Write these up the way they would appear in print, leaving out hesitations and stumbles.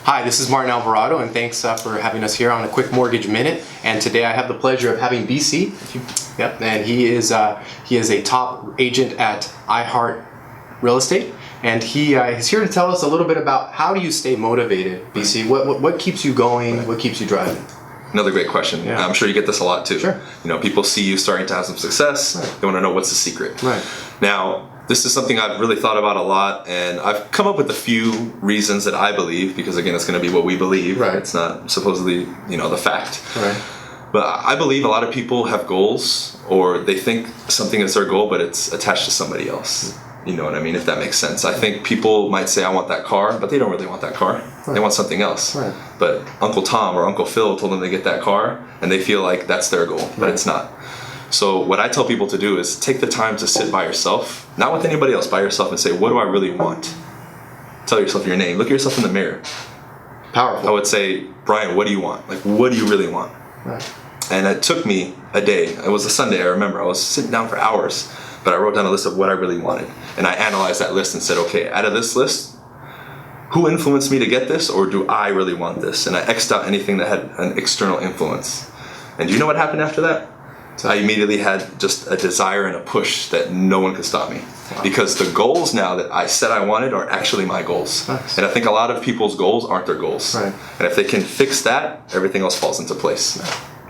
Hi, this is Martin Alvarado, and thanks for having us here on a quick mortgage minute. And today I have the pleasure of having BC. And he is a top agent at iHeart Real Estate, and he is here to tell us a little bit about how do you stay motivated, BC. What keeps you going? What keeps you driving? Another great question. Yeah. I'm sure you get this a lot too. Sure. People see you starting to have some success. Right. They want to know what's the secret. Right. Now, this is something I've really thought about a lot, and I've come up with a few reasons that I believe, because again, it's going to be what we believe. Right. It's not supposedly, the fact. Right. But I believe a lot of people have goals, or they think something is their goal, but it's attached to somebody else. You know what I mean? If that makes sense. I think people might say, I want that car, but they don't really want that car. Right. They want something else. Right. But Uncle Tom or Uncle Phil told them to get that car, and they feel like that's their goal, but it's not. So what I tell people to do is take the time to sit by yourself, not with anybody else, by yourself, and say, what do I really want? Tell yourself your name. Look at yourself in the mirror. Powerful. I would say, Brian, what do you want? Like, what do you really want? Right. And it took me a day. It was a Sunday, I remember. I was sitting down for hours, but I wrote down a list of what I really wanted. And I analyzed that list and said, okay, out of this list, who influenced me to get this, or do I really want this? And I X'd out anything that had an external influence. And do you know what happened after that? I immediately had just a desire and a push that no one could stop me. Wow. Because the goals now that I said I wanted are actually my goals. Nice. And I think a lot of people's goals aren't their goals. Right. And if they can fix that, everything else falls into place.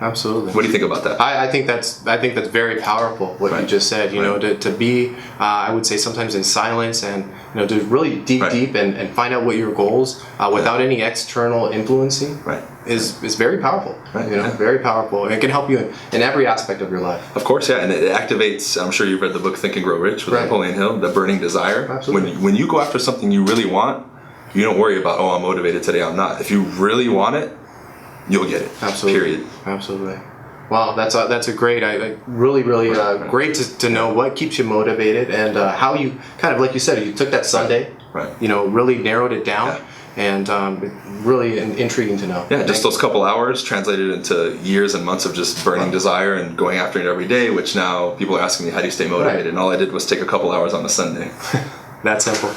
Absolutely. What do you think about that? I think that's very powerful what you just said. To be I would say sometimes in silence and to really dig deep and find out what your goals without any external influencing is very powerful. Right. Very powerful. And it can help you in every aspect of your life. Of course, yeah, and it activates. I'm sure you've read the book Think and Grow Rich with Napoleon Hill, The Burning Desire. Absolutely. When you go after something you really want, you don't worry about I'm motivated today, I'm not. If you really want it, you'll get it. Absolutely. Period. Absolutely. Wow, that's a great, really great to know what keeps you motivated and how you kind of, like you said, you took that Sunday, really narrowed it down, and really intriguing to know. Yeah, just those couple hours translated into years and months of just burning desire and going after it every day, which now people are asking me, how do you stay motivated? And all I did was take a couple hours on a Sunday. That's simple.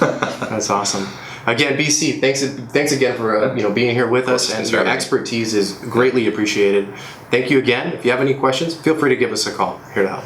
That's awesome. Again, BC, thanks again for being here with us, and your expertise is greatly appreciated. Thank you again. If you have any questions, feel free to give us a call. Here to help.